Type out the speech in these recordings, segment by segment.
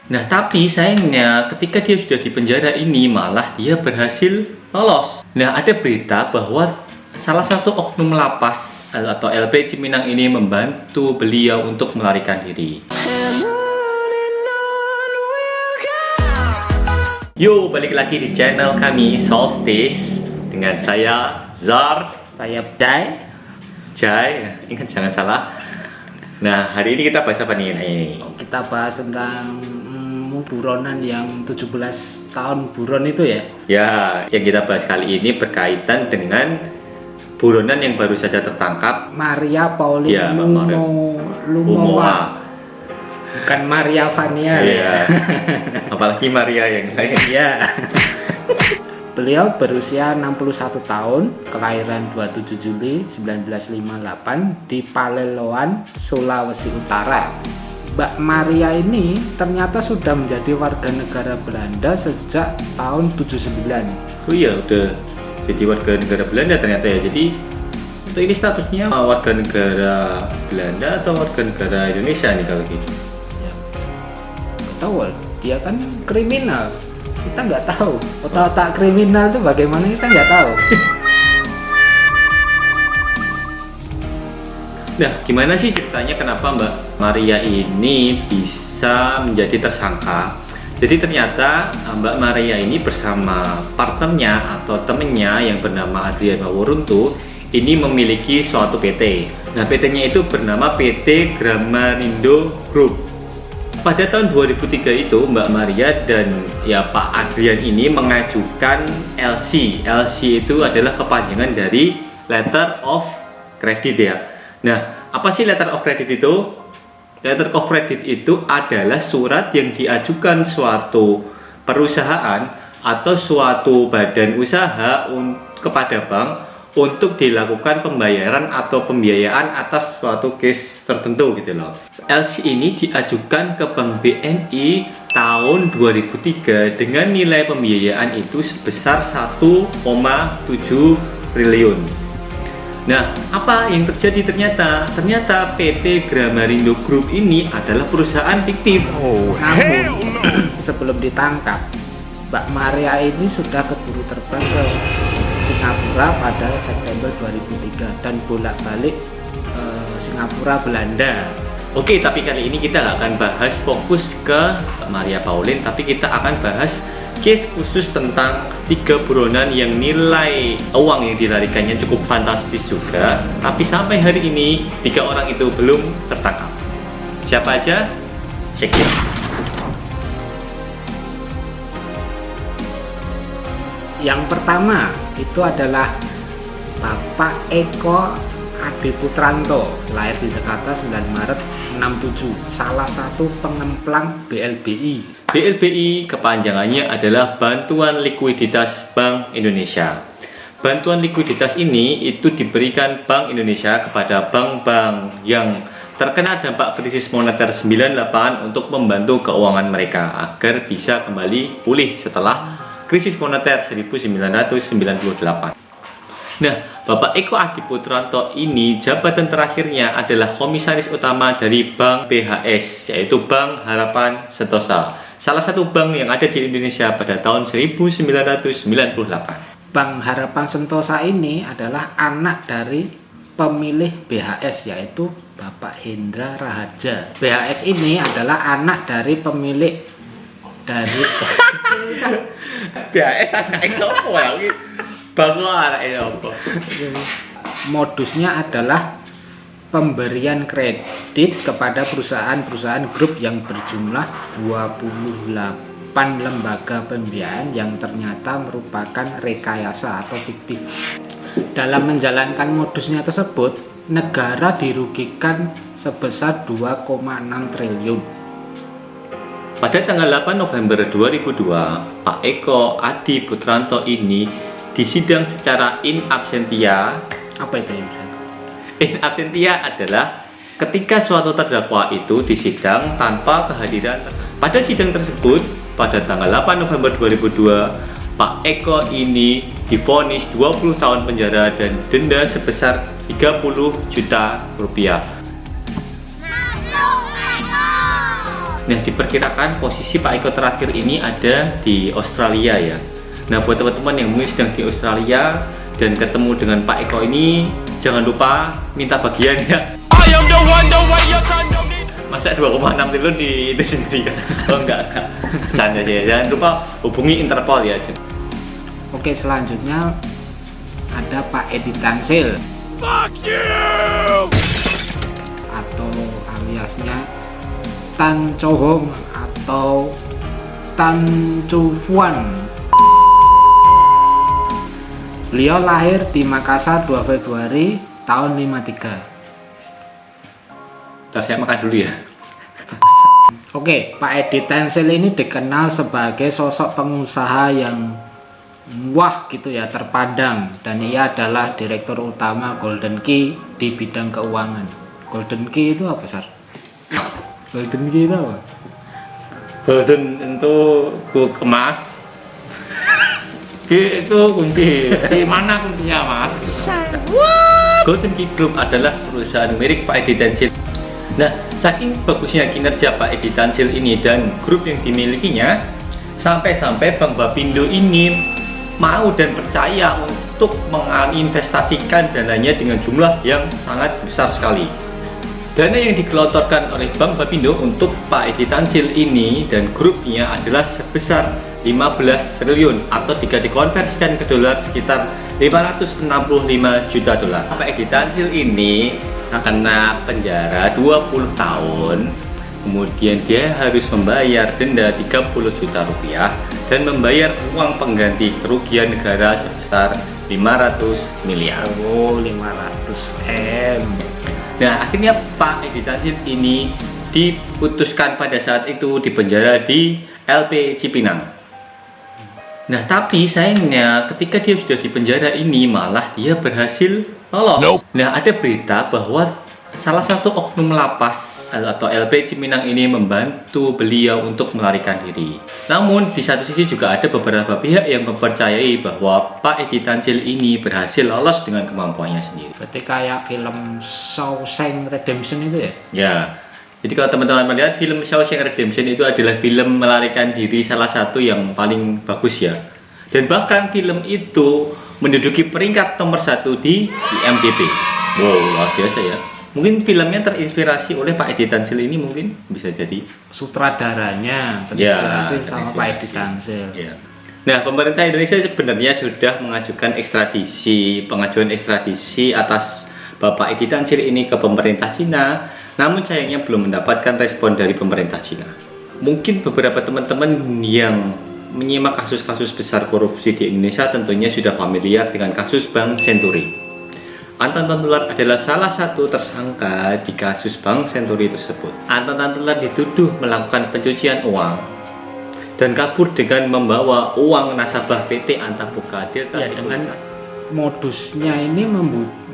Nah, tapi sayangnya ketika dia sudah di penjara ini malah dia berhasil lolos. Nah, ada berita bahwa salah satu oknum lapas atau LP Cipinang ini membantu beliau untuk melarikan diri. Yo, balik lagi di channel kami Solstice dengan saya Zar, Saya Jai, ingat jangan salah. Nah, hari ini kita bahas apa nih? Kita bahas tentang buronan yang 17 tahun buron itu ya. Ya, yang kita bahas kali ini berkaitan dengan buronan yang baru saja tertangkap, Maria Pauline ya, Mbak Maria Lumowa. Bukan Maria Vania ya. Apalagi Maria yang lain. Ya. Beliau berusia 61 tahun, kelahiran 27 Juli 1958 di Paleloan, Sulawesi Utara. Mbak Maria ini ternyata sudah menjadi warga negara Belanda sejak tahun 79. Oh iya, udah jadi warga negara Belanda ternyata ya. Jadi untuk ini statusnya warga negara Belanda atau warga negara Indonesia nih kalau gitu? Ya, nggak tahu, dia kan kriminal. Kita nggak tahu otak-otak kriminal itu bagaimana, kita nggak tahu. Nah, gimana sih ceritanya kenapa Mbak Maria ini bisa menjadi tersangka? Jadi ternyata Mbak Maria ini bersama partnernya atau temennya yang bernama Adrian Wawuruntu ini memiliki suatu PT. Nah, PT-nya itu bernama PT Gramarindo Group. Pada tahun 2003 itu Mbak Maria dan ya Pak Adrian ini mengajukan LC. LC itu adalah kepanjangan dari Letter of Credit ya. Nah, apa sih letter of credit itu? Letter of credit itu adalah surat yang diajukan suatu perusahaan atau suatu badan usaha kepada bank untuk dilakukan pembayaran atau pembiayaan atas suatu case tertentu gitu loh. LC ini diajukan ke Bank BNI tahun 2003 dengan nilai pembiayaan itu sebesar 1,7 triliun. Nah, apa yang terjadi ternyata? Ternyata PT Gramarindo Group ini adalah perusahaan fiktif. Namun sebelum ditangkap, Mbak Maria ini sudah keburu terbang ke Singapura pada September 2003 dan bolak-balik Singapura Belanda. Oke, tapi kali ini kita nggak akan bahas fokus ke Maria Pauline, tapi kita akan bahas case khusus tentang 3 buronan yang nilai uang yang dilarikannya cukup fantastis juga, tapi sampai hari ini 3 orang itu belum tertangkap. Siapa aja? Check it. Yang pertama itu adalah Bapak Eko Adi Putranto, lahir di Jakarta 9 Maret 67, salah satu pengemplang BLBI. BLBI kepanjangannya adalah Bantuan Likuiditas Bank Indonesia. Bantuan likuiditas ini itu diberikan Bank Indonesia kepada bank-bank yang terkena dampak krisis moneter 98 untuk membantu keuangan mereka agar bisa kembali pulih setelah krisis moneter 1998. Nah, Bapak Eko Adi Putranto ini jabatan terakhirnya adalah komisaris utama dari Bank BHS, yaitu Bank Harapan Sentosa, salah satu bank yang ada di Indonesia pada tahun 1998. Bank Harapan Sentosa ini adalah anak dari pemilih BHS, yaitu Bapak Hendra Raharja. BHS ini adalah anak dari pemilik dari BHS anak Exopo ya, bangga anak Exopo. Modusnya adalah pemberian kredit kepada perusahaan-perusahaan grup yang berjumlah 28 lembaga pembiayaan yang ternyata merupakan rekayasa atau fiktif. Dalam menjalankan modusnya tersebut, negara dirugikan sebesar 2,6 triliun. Pada tanggal 8 November 2002, Pak Eko Adi Putranto ini disidang secara in absentia. Apa itu yang saya? In absentia adalah ketika suatu terdakwa itu disidang tanpa kehadiran. Pada sidang tersebut, pada tanggal 8 November 2002, Pak Eko ini divonis 20 tahun penjara dan denda sebesar 30 juta rupiah. Nah, diperkirakan posisi Pak Eko terakhir ini ada di Australia ya. Nah, buat teman-teman yang mungkin sedang di Australia dan ketemu dengan Pak Eko ini, jangan lupa minta bagian ya. Masa 2,6 triliun di itu sendiri kan? Oh enggak. Bercanda aja ya. Jangan lupa hubungi Interpol ya. Oke, selanjutnya ada Pak Edi Tansil. Fuck you! Atau aliasnya Tan Chohong atau Tan Chu Fuan. Beliau lahir di Makassar 2 Februari tahun 53. Ntar saya makan dulu ya. Oke, Pak Edi Tansil ini dikenal sebagai sosok pengusaha yang wah gitu ya, terpandang, dan ia adalah direktur utama Golden Key di bidang keuangan. Golden Key itu apa, Sar? Golden Key itu apa? Golden itu emas. Key itu kunci. Di mana kuncinya, Mas? Golden Key Group adalah perusahaan milik Pak Edi Tansil. Nah, saking bagusnya kinerja Pak Edi Tansil ini dan grup yang dimilikinya, sampai-sampai Bank Bapindo ini mau dan percaya untuk menginvestasikan dananya dengan jumlah yang sangat besar sekali. Dana yang digelontorkan oleh Bank Bapindo untuk Pak Edi Tansil ini dan grupnya adalah sebesar 15 triliun atau jika dikonversikan ke dolar sekitar 565 juta dolar. Pak Edi Tansil ini kena penjara 20 tahun, kemudian dia harus membayar denda 30 juta rupiah dan membayar uang pengganti kerugian negara sebesar 500 miliar. Oh, 500 M. Nah, akhirnya Pak Edi Tansil ini diputuskan pada saat itu di penjara di LP Cipinang. Nah, tapi sayangnya ketika dia sudah di penjara ini malah dia berhasil lolos. Nah, ada berita bahwa salah satu oknum lapas atau LP Cipinang ini membantu beliau untuk melarikan diri. Namun di satu sisi juga ada beberapa pihak yang mempercayai bahwa Pak Edi Tansil ini berhasil lolos dengan kemampuannya sendiri. Berarti kayak film Shawshank Redemption itu ya? Ya. Jadi kalau teman-teman melihat film Shawshank Redemption itu adalah film melarikan diri salah satu yang paling bagus ya. Dan bahkan film itu menduduki peringkat nomor 1 di IMDb. Wow, luar biasa ya. Mungkin filmnya terinspirasi oleh Pak Edi Tansil ini, mungkin bisa jadi. Sutradaranya terinspirasi sama Pak Edi Tansil. Ya. Nah, pemerintah Indonesia sebenarnya sudah mengajukan pengajuan ekstradisi atas Bapak Edi Tansil ini ke pemerintah Cina. Namun sayangnya belum mendapatkan respon dari pemerintah Cina. Mungkin beberapa teman-teman yang menyimak kasus-kasus besar korupsi di Indonesia tentunya sudah familiar dengan kasus Bank Senturi. Anton Tantular adalah salah satu tersangka di kasus Bank Senturi tersebut. Anton Tantular dituduh melakukan pencucian uang dan kabur dengan membawa uang nasabah PT Antabuka Delta Sekuritas. Modusnya ini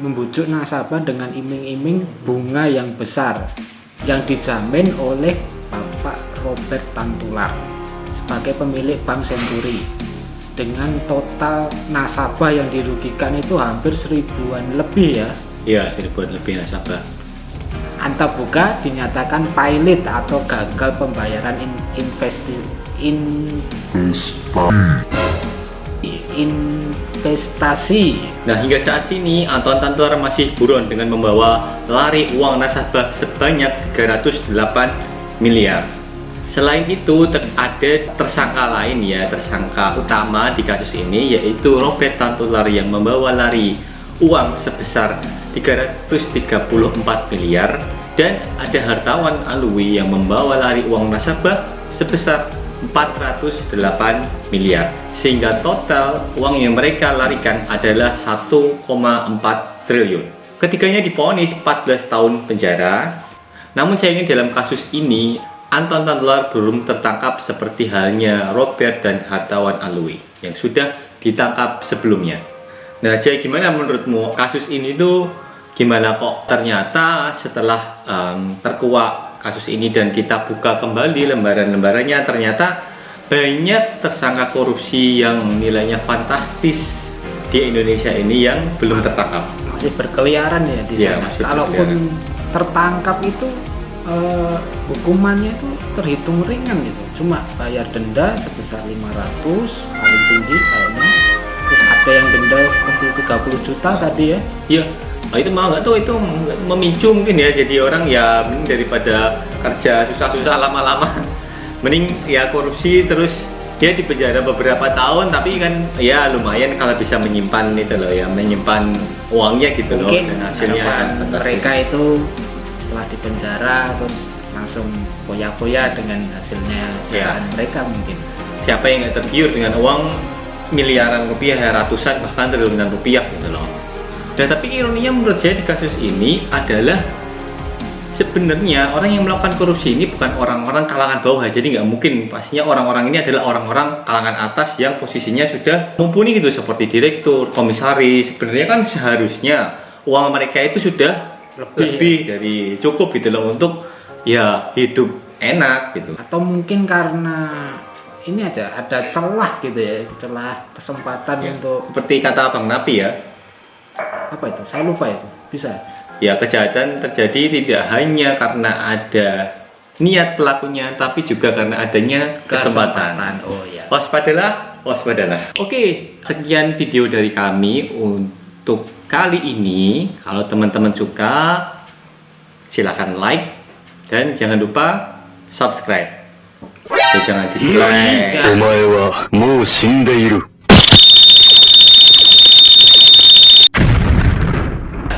membujuk nasabah dengan iming-iming bunga yang besar yang dijamin oleh Bapak Robert Tantular sebagai pemilik Bank Senturi, dengan total nasabah yang dirugikan itu hampir 1000-an lebih ya. Iya, 1000-an lebih nasabah. Antabuka dinyatakan pilot atau gagal pembayaran investasi. Nah, hingga saat ini Anton Tantular masih buron dengan membawa lari uang nasabah sebanyak 308 miliar. Selain itu ada tersangka lain ya, tersangka utama di kasus ini yaitu Robert Tantular yang membawa lari uang sebesar 334 miliar dan ada hartawan alwi yang membawa lari uang nasabah sebesar 408 miliar, sehingga total uang yang mereka larikan adalah 1,4 triliun. Ketiganya divonis 14 tahun penjara. Namun sayangnya dalam kasus ini Anton Tantular belum tertangkap seperti halnya Robert dan hartawan alwi yang sudah ditangkap sebelumnya. Nah, jadi gimana menurutmu kasus ini tuh gimana kok ternyata setelah terkuak kasus ini dan kita buka kembali lembaran-lembarannya, ternyata banyak tersangka korupsi yang nilainya fantastis di Indonesia ini yang belum tertangkap. Masih berkeliaran ya di sana. Masih Kalaupun berkeliaran. tertangkap itu hukumannya itu terhitung ringan gitu, cuma bayar denda sebesar 500 paling tinggi kayaknya, terus ada yang denda seperti 30 juta tadi ya. Iya. Oh, itu mau nggak tuh, itu memicu mungkin ya, jadi orang ya mending daripada kerja susah-susah lama-lama mending ya korupsi terus dia di penjara beberapa tahun, tapi kan ya lumayan kalau bisa menyimpan itu loh ya, menyimpan uangnya gitu loh, Mungkin dan hasilnya harapan fantastis. mereka itu setelah di penjara terus langsung poya-poya dengan hasilnya Ya. jalan mereka mungkin. Siapa yang nggak tergiur dengan uang miliaran rupiah ya, ratusan bahkan triliunan rupiah gitu loh. Dan tapi ironinya menurut saya di kasus ini adalah sebenarnya orang yang melakukan korupsi ini bukan orang-orang kalangan bawah, jadi nggak mungkin, pastinya orang-orang ini adalah orang-orang kalangan atas yang posisinya sudah mumpuni gitu, seperti direktur, komisaris. Sebenarnya kan seharusnya uang mereka itu sudah lebih dari cukup gitu loh untuk ya hidup enak gitu. Atau mungkin karena ini aja ada celah gitu ya, celah kesempatan Ya, untuk seperti kata Bang Napi ya, apa itu? Saya lupa itu. Bisa. ya kejahatan terjadi tidak hanya karena ada niat pelakunya, tapi juga karena adanya kesempatan. Oh ya. Waspadalah, waspadalah. Oke, sekian video dari kami untuk kali ini. Kalau teman-teman suka, silakan like dan jangan lupa subscribe. Dan jangan dislike. お前はもう死んでいる。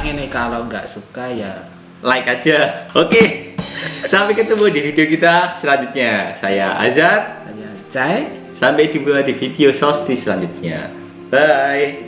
Ini kalau nggak suka ya Like aja. Oke, sampai ketemu di video kita selanjutnya. Saya Azhar. saya Cai. Sampai jumpa di video Solstice selanjutnya. Bye.